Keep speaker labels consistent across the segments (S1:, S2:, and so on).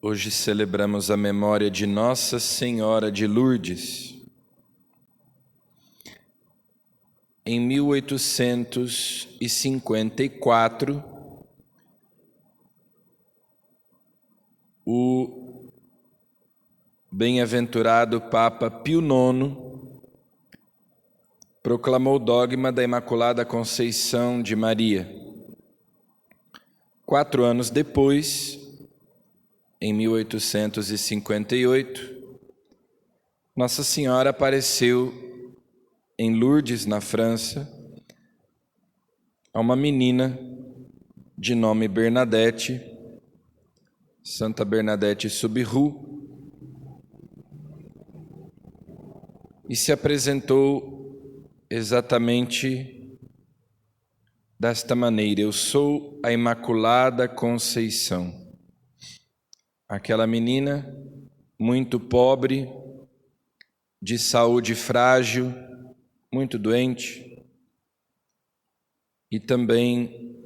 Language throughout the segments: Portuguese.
S1: Hoje celebramos a memória de Nossa Senhora de Lourdes. Em 1854, o bem-aventurado Papa Pio IX proclamou o dogma da Imaculada Conceição de Maria. 4 anos depois, em 1858, Nossa Senhora apareceu em Lourdes, na França, a uma menina de nome Bernadette, Santa Bernadette Soubirous, e se apresentou exatamente desta maneira: eu sou a Imaculada Conceição. Aquela menina muito pobre, de saúde frágil, muito doente, e também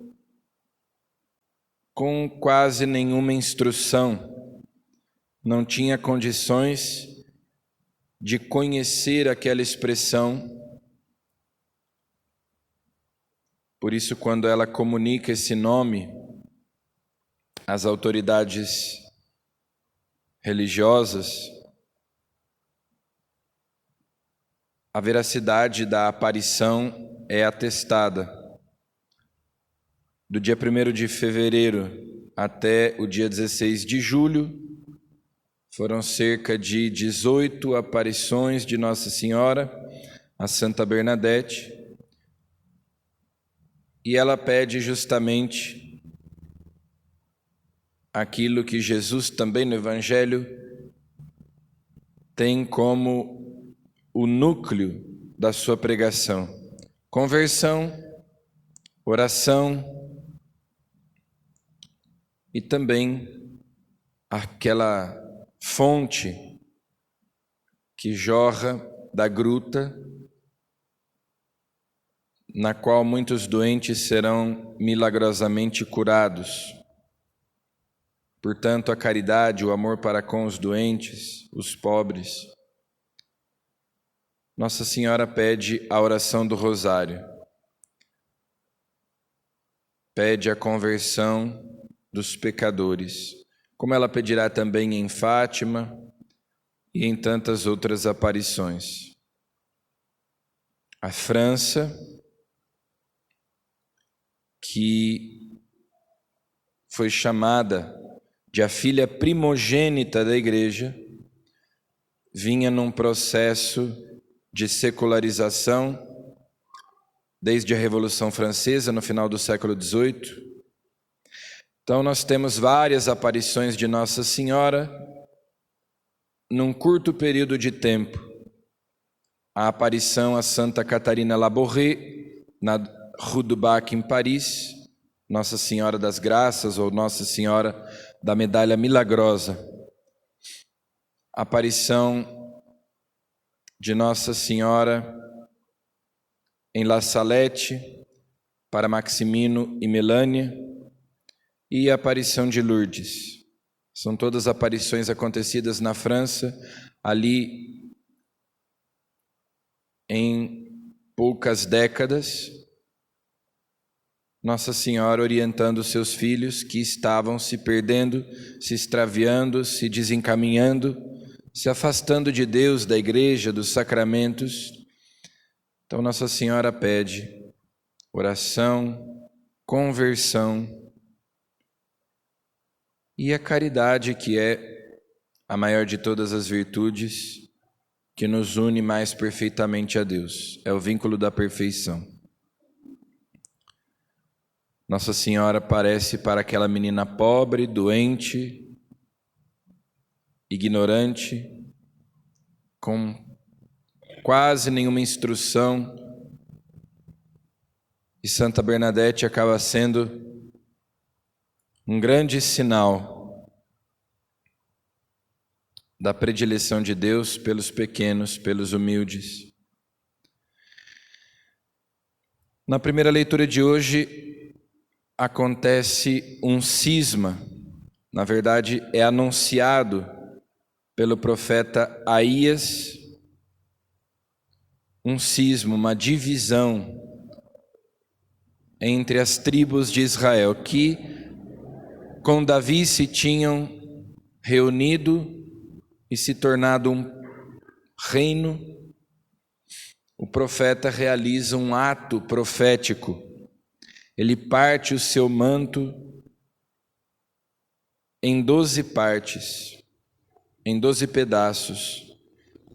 S1: com quase nenhuma instrução, não tinha condições de conhecer aquela expressão. Por isso, quando ela comunica esse nome às autoridades religiosas, a veracidade da aparição é atestada. Do dia 1º de fevereiro até o dia 16 de julho, foram cerca de 18 aparições de Nossa Senhora a Santa Bernadette, e ela pede justamente aquilo que Jesus também no Evangelho tem como o núcleo da sua pregação: conversão, oração e também aquela fonte que jorra da gruta, na qual muitos doentes serão milagrosamente curados. Portanto, a caridade, o amor para com os doentes, os pobres. Nossa Senhora pede a oração do Rosário, pede a conversão dos pecadores, como ela pedirá também em Fátima e em tantas outras aparições. A França, que foi chamada de a filha primogênita da Igreja, vinha num processo de secularização desde a Revolução Francesa, no final do século XVIII. Então nós temos várias aparições de Nossa Senhora num curto período de tempo. A aparição a Santa Catarina Labouré, na Rue du Bac, em Paris, Nossa Senhora das Graças ou Nossa Senhora da Medalha Milagrosa. A aparição de Nossa Senhora em La Salette para Maximino e Melânia, e a aparição de Lourdes. São todas aparições acontecidas na França, ali em poucas décadas. Nossa Senhora orientando seus filhos que estavam se perdendo, se extraviando, se desencaminhando, se afastando de Deus, da Igreja, dos sacramentos. Então Nossa Senhora pede oração, conversão e a caridade, que é a maior de todas as virtudes, que nos une mais perfeitamente a Deus. É o vínculo da perfeição. Nossa Senhora aparece para aquela menina pobre, doente, ignorante, com quase nenhuma instrução, e Santa Bernadette acaba sendo um grande sinal da predileção de Deus pelos pequenos, pelos humildes. Na primeira leitura de hoje acontece um cisma Na verdade, é anunciado pelo profeta Aías um cisma, uma divisão entre as tribos de Israel, que com Davi se tinham reunido e se tornado um reino. O profeta realiza um ato profético. Ele parte o seu manto em 12 partes, em 12 pedaços,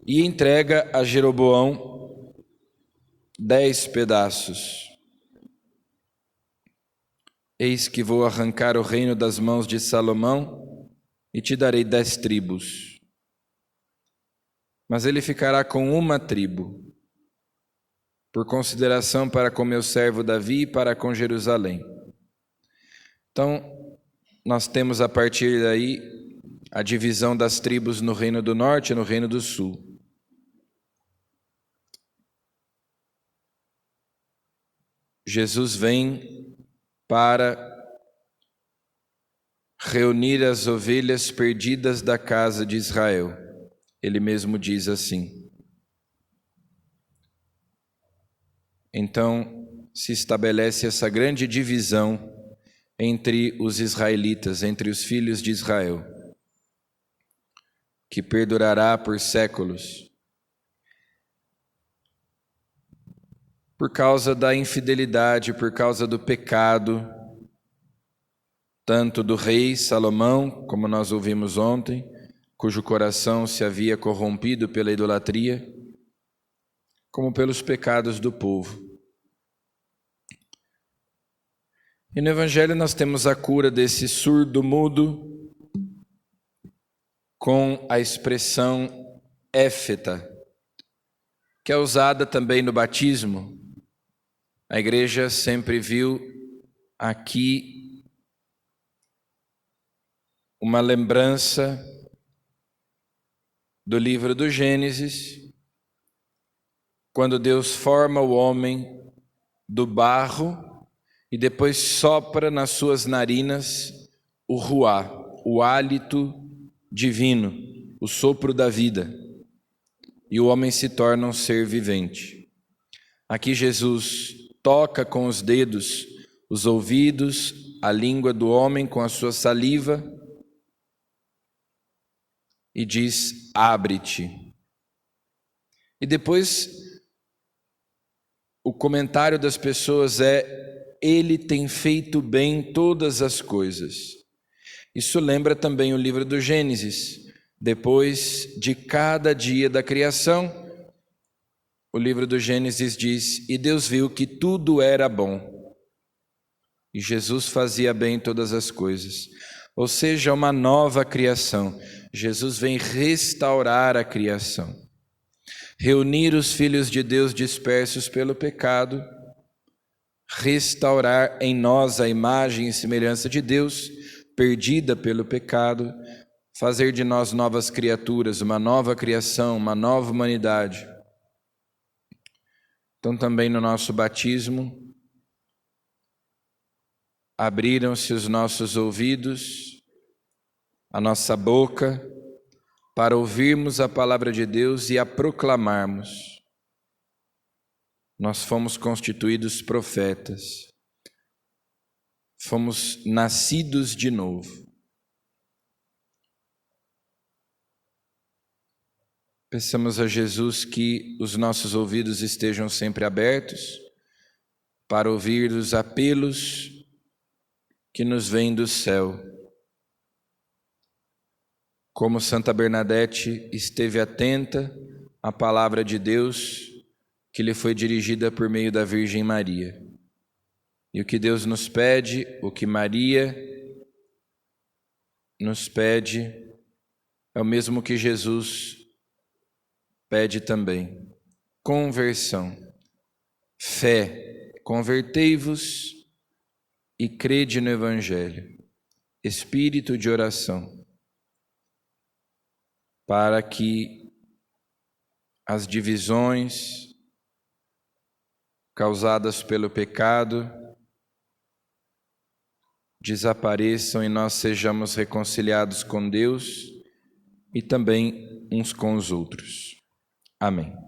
S1: e entrega a Jeroboão 10 pedaços. Eis que vou arrancar o reino das mãos de Salomão e te darei 10 tribos. Mas ele ficará com uma tribo, por consideração para com meu servo Davi e para com Jerusalém. Então, nós temos a partir daí a divisão das tribos no reino do norte e no reino do sul. Jesus vem para reunir as ovelhas perdidas da casa de Israel. Ele mesmo diz assim. Então, se estabelece essa grande divisão entre os israelitas, entre os filhos de Israel, que perdurará por séculos, por causa da infidelidade, por causa do pecado, tanto do rei Salomão, como nós ouvimos ontem, cujo coração se havia corrompido pela idolatria, como pelos pecados do povo. E no Evangelho nós temos a cura desse surdo-mudo com a expressão éfeta, que é usada também no batismo. A igreja sempre viu aqui uma lembrança do livro do Gênesis, quando Deus forma o homem do barro e depois sopra nas suas narinas o ruá, o hálito divino, o sopro da vida, e o homem se torna um ser vivente. Aqui Jesus toca com os dedos os ouvidos, a língua do homem com a sua saliva e diz: abre-te. E depois o comentário das pessoas é: ele tem feito bem todas as coisas. Isso lembra também o livro do Gênesis. Depois de cada dia da criação, o livro do Gênesis diz: e Deus viu que tudo era bom. E Jesus fazia bem todas as coisas. Ou seja, uma nova criação. Jesus vem restaurar a criação. Reunir os filhos de Deus dispersos pelo pecado, restaurar em nós a imagem e semelhança de Deus, perdida pelo pecado, fazer de nós novas criaturas, uma nova criação, uma nova humanidade. Então também no nosso batismo, abriram-se os nossos ouvidos, a nossa boca, para ouvirmos a palavra de Deus e a proclamarmos. Nós fomos constituídos profetas, fomos nascidos de novo. Peçamos a Jesus que os nossos ouvidos estejam sempre abertos para ouvir os apelos que nos vêm do céu. Como Santa Bernadette esteve atenta à palavra de Deus que lhe foi dirigida por meio da Virgem Maria. E o que Deus nos pede, o que Maria nos pede, é o mesmo que Jesus pede também: conversão, fé, convertei-vos e crede no Evangelho, espírito de oração, para que as divisões causadas pelo pecado desapareçam e nós sejamos reconciliados com Deus e também uns com os outros. Amém.